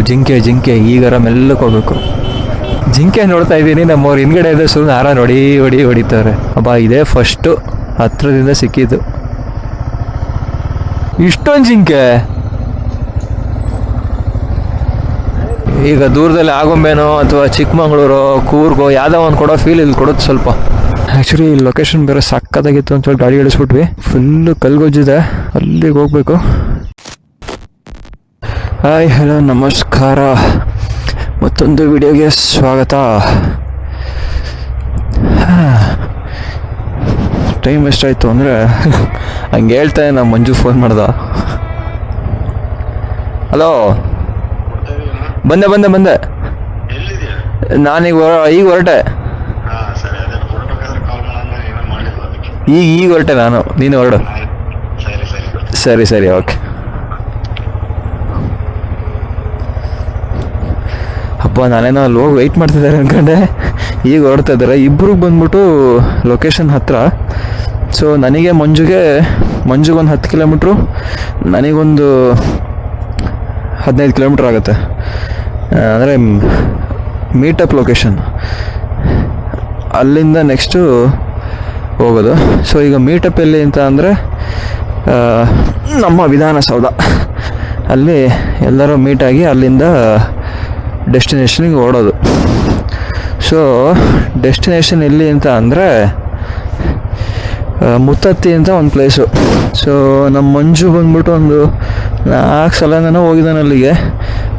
ಜಿಂಕೆ ಜಿಂಕೆ ಈಗಾರ ಮೆಲ್ಲಕ್ಕೆ ಹೋಗ್ಬೇಕು. ಜಿಂಕೆ ನೋಡ್ತಾ ಇದ್ದೀನಿ, ನಮ್ಮವ್ರು ಹಿಂದ್ಗಡೆ ಇದೆ ಸುಮ್ಮನೆ ಹಾರ ಹೊಡಿತಾರೆ. ಅಬ್ಬಾ ಇದೇ ಫಸ್ಟು ಹತ್ರದಿಂದ ಸಿಕ್ಕಿದ್ದು. ಇಷ್ಟೊಂದು ಜಿಂಕೆ. ಈಗ ದೂರದಲ್ಲಿ ಆಗೊಂಬೇನೋ ಅಥವಾ ಚಿಕ್ಕಮಂಗ್ಳೂರು ಕೂರ್ಗೋ ಯಾವುದೋ ಒಂದು ಕೊಡೋ ಫೀಲ್ ಇಲ್ಲಿ ಕೊಡುತ್ತೆ ಸ್ವಲ್ಪ. ಆ್ಯಕ್ಚುಲಿ ಲೊಕೇಶನ್ ಬೇರೆ ಸಕ್ಕತ್ತಾಗಿತ್ತು ಅಂತ ಹೇಳಿ ಗಾಡಿ ಇಳಿಸ್ಬಿಟ್ವಿ. ಫುಲ್ಲು ಕಲ್ಗೊಜ್ಜಿದೆ, ಅಲ್ಲಿಗೆ ಹೋಗ್ಬೇಕು. ಹಾಯ್ ಹಲೋ ನಮಸ್ಕಾರ, ಮತ್ತೊಂದು ವಿಡಿಯೋಗೆ ಸ್ವಾಗತ. ಟೈಮ್ ಎಷ್ಟಾಯಿತು ಅಂದರೆ ಹಂಗೆ ಹೇಳ್ತಾನೆ ನಮ್ಮ ಮಂಜು ಫೋನ್ ಮಾಡ್ದ. ಹಲೋ, ಬಂದೆ ನಾನೀಗ ಹೊರಟೆ. ಈಗ ಹೊರಟೆ ನಾನು, ನೀನು ಹೊರಡು. ಸರಿ ಓಕೆ. ಅಪ್ಪ ನಾನೇನೋ ಅಲ್ಲಿ ಹೋಗಿ ವೆಯ್ಟ್ ಮಾಡ್ತಿದ್ದಾರೆ ಅಂದ್ಕೊಂಡೆ, ಈಗ ಹೊರಡ್ತಾ ಇದ್ದಾರೆ. ಇಬ್ಬರಿಗೆ ಬಂದ್ಬಿಟ್ಟು ಲೊಕೇಶನ್ ಹತ್ತಿರ. ಸೊ ನನಗೆ ಮಂಜುಗೆ ಒಂದು 10 ಕಿಲೋಮೀಟ್ರು, ನನಗೊಂದು 15 ಕಿಲೋಮೀಟ್ರ್ ಆಗುತ್ತೆ. ಅಂದರೆ ಮೀಟಪ್ ಲೊಕೇಶನ್ ಅಲ್ಲಿಂದ ನೆಕ್ಸ್ಟು ಹೋಗೋದು. ಸೊ ಈಗ ಮೀಟಪ್ ಎಲ್ಲಿ ಅಂತ ಅಂದರೆ ನಮ್ಮ ವಿಧಾನಸೌಧ, ಅಲ್ಲಿ ಎಲ್ಲರೂ ಮೀಟಾಗಿ ಅಲ್ಲಿಂದ ಡೆಸ್ಟಿನೇಷನ್ಗೆ ಓಡೋದು. ಸೊ ಡೆಸ್ಟಿನೇಷನ್ ಎಲ್ಲಿ ಅಂತ ಅಂದರೆ ಮುತ್ತತ್ತಿ ಅಂತ ಒಂದು ಪ್ಲೇಸು. ಸೊ ನಮ್ಮ ಮಂಜು ಬಂದ್ಬಿಟ್ಟು ಒಂದು 4 ಸಲನೂ ಹೋಗಿದ್ದಾನೆ ಅಲ್ಲಿಗೆ.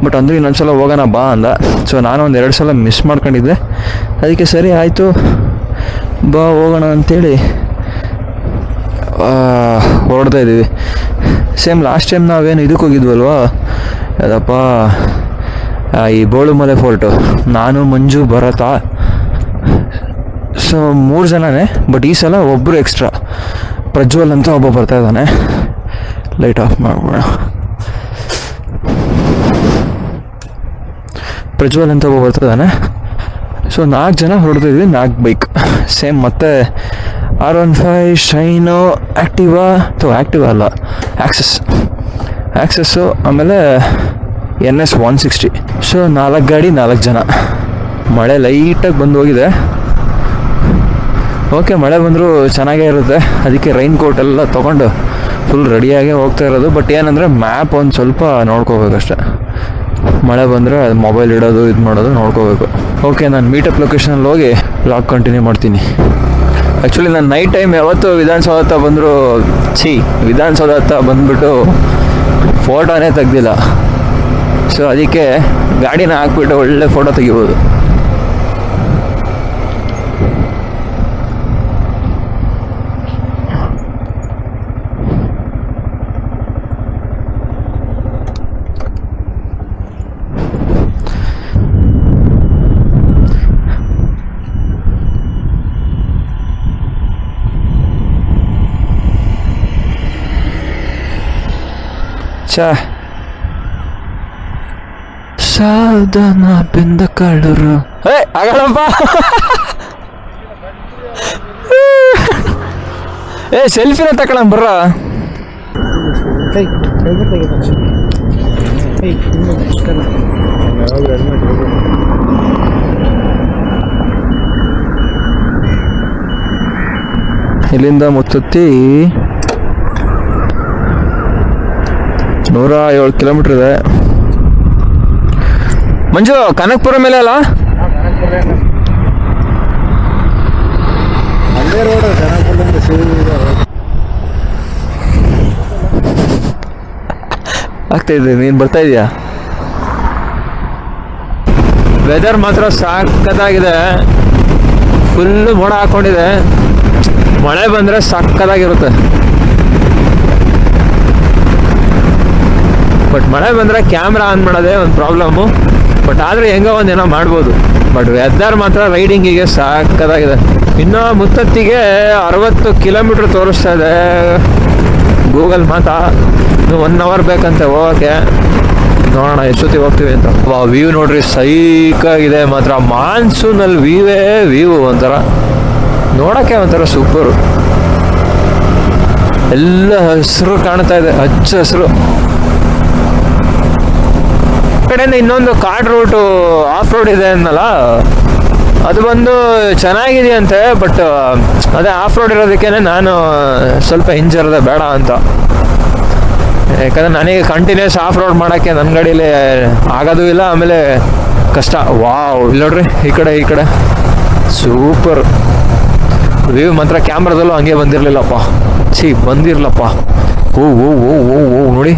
ಬಟ್ ಅಂದರೆ ಇನ್ನೊಂದು ಸಲ ಹೋಗೋಣ ಬಾ ಅಂದ. ಸೊ ನಾನು ಒಂದು 2 ಸಲ ಮಿಸ್ ಮಾಡ್ಕೊಂಡಿದ್ದೆ. ಅದಕ್ಕೆ ಸರಿ ಆಯಿತು ಬಾ ಹೋಗೋಣ ಅಂಥೇಳಿ ಹೊರಡ್ತಾ ಇದ್ದೀವಿ. ಸೇಮ್ ಲಾಸ್ಟ್ ಟೈಮ್ ನಾವೇನು ಇದಕ್ಕೆ ಹೋಗಿದ್ವಲ್ವಾ, ಅದಪ್ಪ ಈ ಬೋಳುಮಲೆ ಫೋರ್ಟು, ನಾನು ಮಂಜು ಭರತ. ಸೊ 3 ಜನನೇ. ಬಟ್ ಈ ಸಲ ಒಬ್ಬರು ಎಕ್ಸ್ಟ್ರಾ, ಪ್ರಜ್ವಲ್ ಅಂತ ಒಬ್ಬ ಬರ್ತಾ ಇದ್ದಾನೆ. Light off ಮಾಡ್ಬೋಣ. ಪ್ರಜ್ವಲ್ ಅಂತ ಒಬ್ಬ ಬರ್ತಾ ಇದ್ದಾನೆ. ಸೊ 4 ಜನ ಹೊರಡ್ತಿದ್ವಿ, 4 ಬೈಕ್ ಸೇಮ್. ಮತ್ತು R15, ಶೈನು, ಆ್ಯಕ್ಟಿವಾ ಅಲ್ಲ ಆ್ಯಕ್ಸಸ್ಸು, ಆಮೇಲೆ NS 160. ಸೊ 4 ಗಾಡಿ 4 ಜನ. ಮಳೆ ಲೈಟಾಗಿ ಬಂದು ಹೋಗಿದೆ. ಓಕೆ, ಮಳೆ ಬಂದರೂ ಚೆನ್ನಾಗೇ ಇರುತ್ತೆ. ಅದಕ್ಕೆ ರೈನ್ ಕೋಟ್ ಎಲ್ಲ ತೊಗೊಂಡು ಫುಲ್ ರೆಡಿಯಾಗಿ ಹೋಗ್ತಾ ಇರೋದು. ಬಟ್ ಏನಂದರೆ ಮ್ಯಾಪ್ ಒಂದು ಸ್ವಲ್ಪ ನೋಡ್ಕೋಬೇಕಷ್ಟೆ. ಮಳೆ ಬಂದರೆ ಅದು ಮೊಬೈಲ್ ಇಡೋದು ಇದು ಮಾಡೋದು ನೋಡ್ಕೋಬೇಕು. ಓಕೆ, ನಾನು ಮೀಟಪ್ ಲೊಕೇಶನಲ್ಲಿ ಹೋಗಿ ವ್ಲಾಗ್ ಕಂಟಿನ್ಯೂ ಮಾಡ್ತೀನಿ. ಆ್ಯಕ್ಚುಲಿ ನಾನು ನೈಟ್ ಟೈಮ್ ಯಾವತ್ತೂ ವಿಧಾನಸೌಧ ಹತ್ರ ವಿಧಾನಸೌಧ ಹತ್ರ ಬಂದುಬಿಟ್ಟು ಫೋಟೋನೇ ತೆಗ್ದಿಲ್ಲ. ಸೊ ಅದಕ್ಕೆ ಗಾಡಿನ ಹಾಕ್ಬಿಟ್ಟು ಒಳ್ಳೆ ಫೋಟೋ ತೆಗಿಬೋದು. ಸಾಧನ ಬೆಂದ ಕಾಳರು ಆಗಲ್ಲಪ್ಪ. ಸೆಲ್ಫಿನ ತಗೊಳ ಬರ್ರ. ಇಲ್ಲಿಂದ ಮುತ್ತತ್ತಿ 107 ಕಿಲೋಮೀಟ್ರ್ ಇದೆ. ಮಂಜು, ಕನಕಪುರ ಮೇಲೆ ಅಲ್ಲ? ಆಗ್ತಾ ಇದೆ. ನೀನು ಬರ್ತಾ ಇದೀಯಾ? ವೆದರ್ ಮಾತ್ರ ಸಕ್ಕತ್ತಾಗಿದೆ. ಫುಲ್ಲು ಮೋಡ ಹಾಕ್ಕೊಂಡಿದೆ. ಮಳೆ ಬಂದರೆ ಸಕ್ಕತ್ತಾಗಿರುತ್ತೆ. ಬಟ್ ಮಳೆ ಬಂದರೆ ಕ್ಯಾಮ್ರಾ ಆನ್ ಮಾಡೋದೇ ಒಂದು ಪ್ರಾಬ್ಲಮ್ಮು. ಬಟ್ ಆದರೆ ಹೆಂಗೋ ಒಂದೇನೋ ಮಾಡ್ಬೋದು. ಬಟ್ ವೆದರ್ ಮಾತ್ರ ರೈಡಿಂಗಿಗೆ ಸಾಕದಾಗಿದೆ. ಇನ್ನು ಮುತ್ತತ್ತಿಗೆ 60 ಕಿಲೋಮೀಟ್ರ್ ತೋರಿಸ್ತಾ ಇದೆ ಗೂಗಲ್ ಮಾತಾ. ಇನ್ನು 1 ಅವರ್ ಬೇಕಂತೆ ಹೋಗೋಕ್ಕೆ. ನೋಡೋಣ ಎಷ್ಟೊತ್ತಿಗೆ ಹೋಗ್ತೀವಿ ಅಂತ. ವ್ಯೂ ನೋಡ್ರಿ, ಸೈಕಾಗಿದೆ ಮಾತ್ರ. ಮಾನ್ಸೂನಲ್ಲಿ ವ್ಯೂ ಒಂಥರ ನೋಡೋಕ್ಕೆ ಒಂಥರ ಸೂಪರು. ಎಲ್ಲ ಹಸಿರು ಕಾಣ್ತಾ ಇದೆ, ಹಚ್ಚ ಹಸಿರು. ಕಡೆಯಿಂದ ಇನ್ನೊಂದು ಕಾರ್ಡ್ ರೂಟು ಆಫ್ ರೋಡ್ ಇದೆ ಅನ್ನಲ್ಲ, ಅದು ಬಂದು ಚೆನ್ನಾಗಿದೆಯಂತೆ. ಬಟ್ ಅದೇ ಆಫ್ ರೋಡ್ ಇರೋದಕ್ಕೇ ನಾನು ಸ್ವಲ್ಪ ಹಿಂಜರಿದೆ ಬೇಡ ಅಂತ. ಯಾಕಂದರೆ ನನಗೆ ಕಂಟಿನ್ಯೂಸ್ ಆಫ್ ರೋಡ್ ಮಾಡೋಕ್ಕೆ ನನ್ನ ಗಾಡೀಲಿ ಆಗೋದು ಇಲ್ಲ, ಆಮೇಲೆ ಕಷ್ಟ. ವಾವ್, ಇಲ್ಲಿ ನೋಡ್ರಿ, ಈ ಕಡೆ ಸೂಪರ್ ವ್ಯೂ ಮಾತ್ರ. ಕ್ಯಾಮ್ರಾದಲ್ಲೂ ಹಂಗೆ ಬಂದಿರಲಿಲ್ಲಪ್ಪ, ಬಂದಿರಲಪ್ಪ. ಓ ಓ ಓ ಓ ಓ ನೋಡಿ,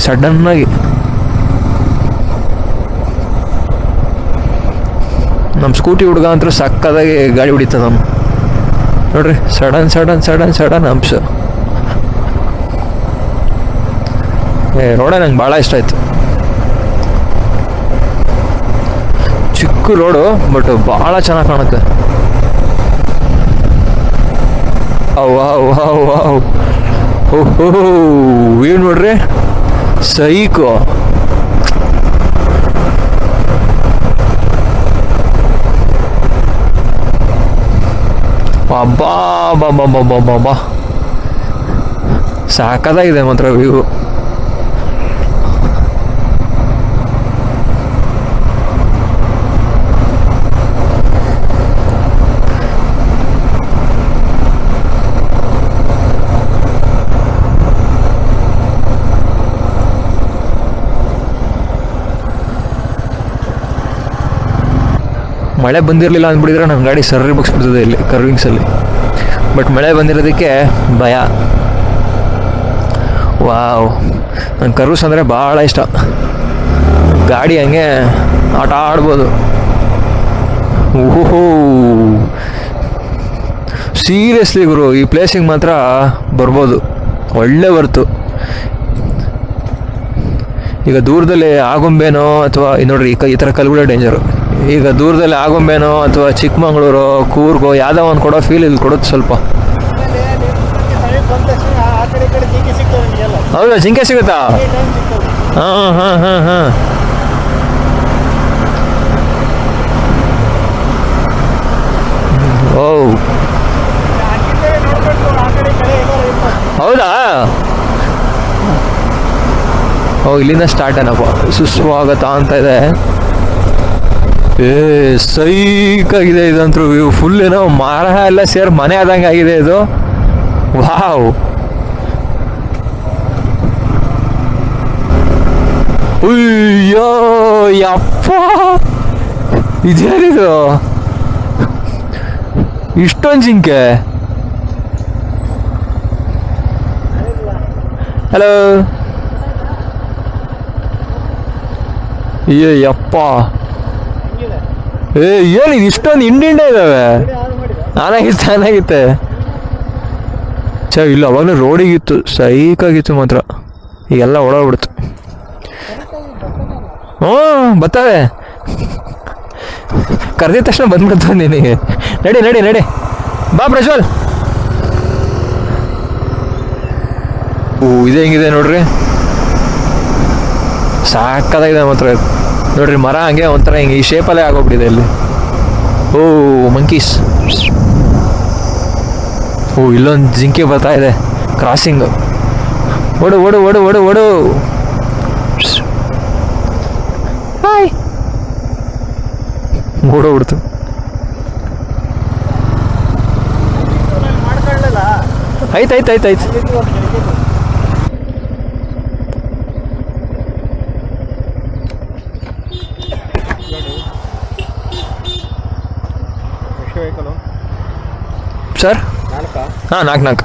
ಸಡನ್ನಾಗಿ ನಮ್ಮ ಸ್ಕೂಟಿ ಹುಡುಗ ಅಂತೂ ಸಕ್ಕದಾಗಿ ಗಾಡಿ ಹೊಡಿತದ ನಮ್ಮ. ನೋಡ್ರಿ, ಸಡನ್ ಅಂಶ. ರೋಡ ನಂಗೆ ಭಾಳ ಇಷ್ಟ ಆಯ್ತು. ಚಿಕ್ಕ ರೋಡು, ಬಟ್ ಭಾಳ ಚೆನ್ನಾಗಿ ಕಾಣುತ್ತೆ. ವಾವ್ ಓಹೋ, ವ್ಯೂ ನೋಡ್ರಿ, ಸೈಕೋ. ಬಾ ಸಾಕದಾಗಿದೆ ಮಾತ್ರ ವ್ಯೂ. ಮಳೆ ಬಂದಿರಲಿಲ್ಲ ಅಂದ್ಬಿಟ್ಟಿದ್ರೆ ನನ್ನ ಗಾಡಿ ಸರ್ರಿ ಬಗ್ಸ್ಬಿಡ್ತದೆ ಇಲ್ಲಿ ಕರ್ವಿಂಗ್ಸಲ್ಲಿ. ಬಟ್ ಮಳೆ ಬಂದಿರೋದಕ್ಕೆ ಭಯ. ವಾವ್, ನನ್ನ ಕರ್ವ್ಸ್ ಅಂದರೆ ಭಾಳ ಇಷ್ಟ. ಗಾಡಿ ಹಂಗೆ ಆಟ ಆಡ್ಬೋದು. ಓಹೋ, ಸೀರಿಯಸ್ಲಿ ಗುರು, ಈ ಪ್ಲೇಸಿಗೆ ಮಾತ್ರ ಬರ್ಬೋದು, ಒಳ್ಳೆ ಬರ್ತು. ಈಗ ದೂರದಲ್ಲಿ ಆಗುಂಬೆನೋ ಅಥವಾ ನೋಡ್ರಿ ಈ ಥರ ಕಲ್ಗುಳ ಡೇಂಜರು. ಈಗ ದೂರದಲ್ಲಿ ಆಗುಂಬೆನೋ ಅಥವಾ ಚಿಕ್ಕಮಂಗ್ಳೂರು, ಕೂರ್ಗೋ ಯಾವುದೋ ಒಂದು ಕೊಡೋ ಫೀಲ್ ಇಲ್ಲಿ ಕೊಡುತ್ತೆ ಸ್ವಲ್ಪ. ಹೌದಾ, ಜಿಂಕೆ ಸಿಗುತ್ತಾ? ಹಾಂ. ಓ, ಹೌದಾ? ಓ, ಇಲ್ಲಿಂದ ಸ್ಟಾರ್ಟ್ ಏನಪ್ಪ. ಸುಸ್ವಾಗತ ಅಂತ ಇದೆ. ಸೈಕಾಗಿದೆ ಇದಂತೂ ವ್ಯೂ. ಫುಲ್ ಏನೋ ಮರ ಎಲ್ಲ ಸೇರಿ ಮನೆ ಆದಂಗೆ ಆಗಿದೆ ಇದು. ವಾವ್, ಅಯ್ಯೋ ಯಪ್ಪ, ಇದೇನಿದು ಇಷ್ಟೊಂದು ಜಿಂಕೆ? ಹಲೋ, ಅಯ್ಯೋ ಯಪ್ಪ, ಏನು ಇಷ್ಟೊಂದು ಹಿಂಡಿಂಡೆ ಇದ್ದಾವೆ. ಚೆನ್ನಾಗಿತ್ತೆ. ಇಲ್ಲ, ಅವಾಗಲೂ ರೋಡಿಗಿತ್ತು, ಸೈಕಾಗಿತ್ತು ಮಾತ್ರ. ಈಗೆಲ್ಲ ಓಡೋಗ್ಬಿಡ್ತು. ಹ್ಞೂ, ಬರ್ತವೆ. ಕರೆದಿದ ತಕ್ಷಣ ಬಂದ್ಬಿಡ್ತವೆ ನಿನಗೆ. ನಡಿ ಬಾ ಪ್ರಜ್ವಲ್. ಇದು ಹೆಂಗಿದೆ ನೋಡ್ರಿ, ಸಾಕದಾಗಿದೆ ಮಾತ್ರ. ನೋಡ್ರಿ, ಮರ ಹಂಗೆ ಒಂಥರ ಹಿಂಗೆ ಈ ಶೇಪಲ್ಲೇ ಆಗೋಗ್ಬಿಟ್ಟಿದೆ ಇಲ್ಲಿ. ಓ, ಮಂಕೀಸ್. ಓ, ಇಲ್ಲೊಂದು ಜಿಂಕೆ ಬರ್ತಾ ಇದೆ, ಕ್ರಾಸಿಂಗು. ಓಡು. ಹಾಯ್, ಓಡೋಗ್ಬಿಡ್ತು. ಆಯ್ತು. ಸರ್, ಹಾಂ, 4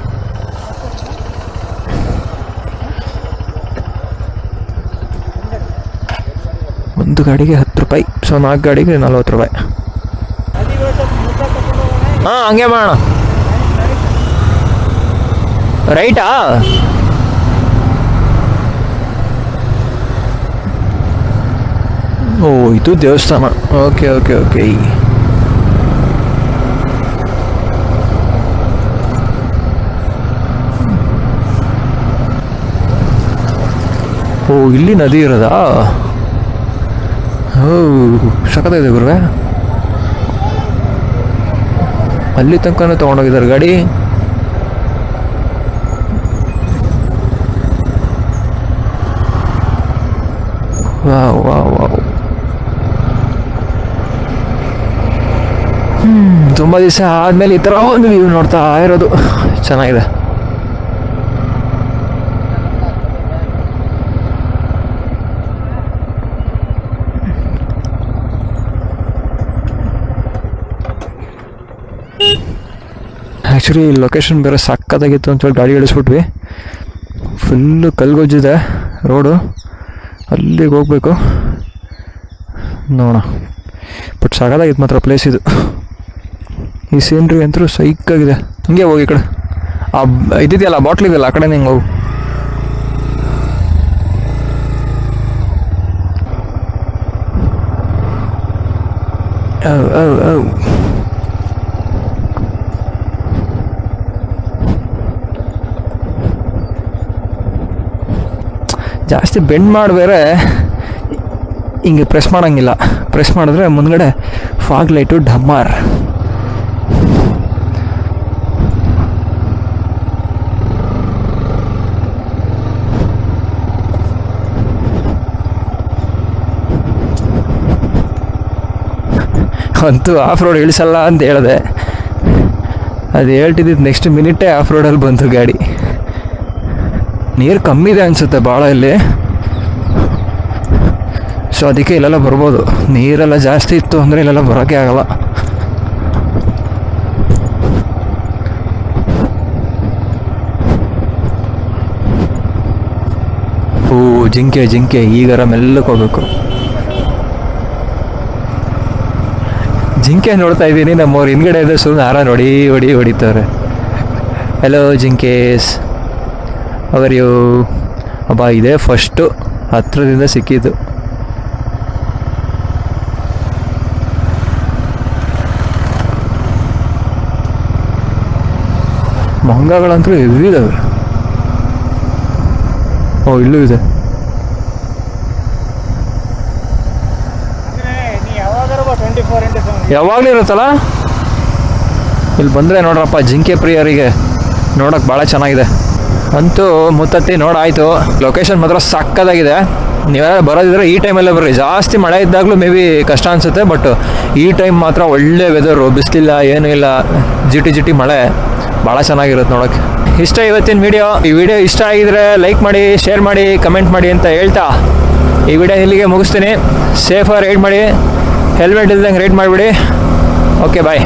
ಒಂದು ಗಾಡಿಗೆ 10 ರೂಪಾಯಿ. ಸೊ 4 ಗಾಡಿಗೆ 40 ರೂಪಾಯಿ. ಹಾಂ, ಹಂಗೆ ಮಾಡೋಣ. ರೈಟಾ? ಓ, ಇದು ದೇವಸ್ಥಾನ. ಓಕೆ. ಓ, ಇಲ್ಲಿ ನದಿ ಇರೋದಾ? ಓ, ಸಖತ್ತಾಗಿದೆ ಗುರುವೆ. ಅಲ್ಲಿ ತನಕನೂ ತೊಗೊಂಡೋಗಿದ್ದಾರೆ ಗಾಡಿ. ವಾವ್. ತುಂಬ ದಿವಸ ಆದಮೇಲೆ ಈ ಥರ ಒಂದು ವ್ಯೂ ನೋಡ್ತಾ ಇರೋದು ಚೆನ್ನಾಗಿದೆ. ಆ್ಯಕ್ಚುಲಿ ಲೊಕೇಶನ್ ಬೇರೆ ಸಕ್ಕತ್ತಾಗಿತ್ತು ಅಂತೇಳಿ ಗಾಡಿ ಇಳಿಸ್ಬಿಟ್ವಿ. ಫುಲ್ಲು ಕಲ್ಗೊಜ್ಜಿದೆ ರೋಡು, ಅಲ್ಲಿಗೆ ಹೋಗ್ಬೇಕು ನೋಡೋಣ. ಬಟ್ ಸಕ್ಕತ್ತಾಗಿತ್ತು ಮಾತ್ರ ಪ್ಲೇಸ್ ಇದು. ಈ ಸೀನ್ರಿ ಅಂತೂ ಸೈಕಾಗಿದೆ. ಹಿಂಗೆ ಹೋಗಿ ಈ ಕಡೆ ಇದಿದೆಯಲ್ಲ ಬಾಟ್ಲ್ ಇದೆಯಲ್ಲ ಆ ಕಡೆ ಹಿಂಗೆ ಹೋಗು. ಜಾಸ್ತಿ ಬೆಂಡ್ ಮಾಡಿ ಬೇರೆ ಹಿಂಗೆ ಪ್ರೆಸ್ ಮಾಡೋಂಗಿಲ್ಲ. ಪ್ರೆಸ್ ಮಾಡಿದ್ರೆ ಮುಂದ್ಗಡೆ ಫಾಗ್ ಲೈಟು ಡಮ್ಮಾರ್. ಅಂತೂ ಆಫ್ ರೋಡ್ ಇಳಿಸಲ್ಲ ಅಂತ ಹೇಳಿದೆ, ಅದು ಹೇಳ್ತಿದ್ದು ನೆಕ್ಸ್ಟ್ ಮಿನಿಟೇ ಆಫ್ ರೋಡಲ್ಲಿ ಬಂತು ಗಾಡಿ. ನೀರು ಕಮ್ಮಿ ಇದೆ ಅನಿಸುತ್ತೆ ಭಾಳ ಇಲ್ಲಿ, ಸೊ ಅದಕ್ಕೆ ಇಲ್ಲೆಲ್ಲ ಬರ್ಬೋದು. ನೀರೆಲ್ಲ ಜಾಸ್ತಿ ಇತ್ತು ಅಂದರೆ ಇಲ್ಲೆಲ್ಲ ಬರೋಕ್ಕೆ ಆಗಲ್ಲ. ಜಿಂಕೆ ಈಗಾರ ಮೆಲ್ಲಕ್ಕೆ ಹೋಗ್ಬೇಕು. ಜಿಂಕೆ ನೋಡ್ತಾ ಇದ್ದೀನಿ, ನಮ್ಮವ್ರು ಹಿಂದ್ಗಡೆ ಇದ್ದರೆ ಸುಮ್ಮನೆ ಹಾರ ಹೊಡಿತಾರೆ. ಹಲೋ ಜಿಂಕೇಸ್, ಅವರ್ ಯು. ಅಬ್ಬ ಇದೇ ಫಸ್ಟು ಹತ್ರದಿಂದ ಸಿಕ್ಕಿದ್ದು. ಮಂಗಗಳಂತೂ ಹೆವಿ ಇದಾವೆ. ಓ ಇಲ್ಲೂ ಇದೆ. ಯಾವಾಗಲೂ ಇರುತ್ತಲ್ಲ ಇಲ್ಲಿ ಬಂದರೆ. ನೋಡ್ರಪ್ಪ, ಜಿಂಕೆ ಪ್ರಿಯರಿಗೆ ನೋಡೋಕೆ ಭಾಳ ಚೆನ್ನಾಗಿದೆ. ಅಂತೂ ಮುತ್ತತ್ತಿ ನೋಡಾಯಿತು. ಲೊಕೇಶನ್ ಮಾತ್ರ ಸಕ್ಕತ್ತಾಗಿದೆ. ನೀವೆಲ್ಲ ಬರೋದಿದ್ರೆ ಈ ಟೈಮಲ್ಲೇ ಬರ್ರಿ. ಜಾಸ್ತಿ ಮಳೆ ಇದ್ದಾಗಲೂ ಮೇ ಬಿ ಕಷ್ಟ ಅನಿಸುತ್ತೆ, ಬಟ್ ಈ ಟೈಮ್ ಮಾತ್ರ ಒಳ್ಳೆ ವೆದರು, ಬಿಸಿಲಿಲ್ಲ ಏನೂ ಇಲ್ಲ, ಜಿಟಿ ಮಳೆ, ಭಾಳ ಚೆನ್ನಾಗಿರುತ್ತೆ ನೋಡೋಕ್ಕೆ. ಇಷ್ಟ ಇವತ್ತಿನ ವಿಡಿಯೋ. ಈ ವಿಡಿಯೋ ಇಷ್ಟ ಆಗಿದ್ರೆ ಲೈಕ್ ಮಾಡಿ, ಶೇರ್ ಮಾಡಿ, ಕಮೆಂಟ್ ಮಾಡಿ ಅಂತ ಹೇಳ್ತಾ ಈ ವಿಡಿಯೋ ಇಲ್ಲಿಗೆ ಮುಗಿಸ್ತೀನಿ. ಸೇಫಾಗಿ ರೈಡ್ ಮಾಡಿ, ಹೆಲ್ಮೆಟ್ ಇಲ್ದಂಗೆ ರೈಡ್ ಮಾಡಿಬಿಡಿ. ಓಕೆ ಬಾಯ್.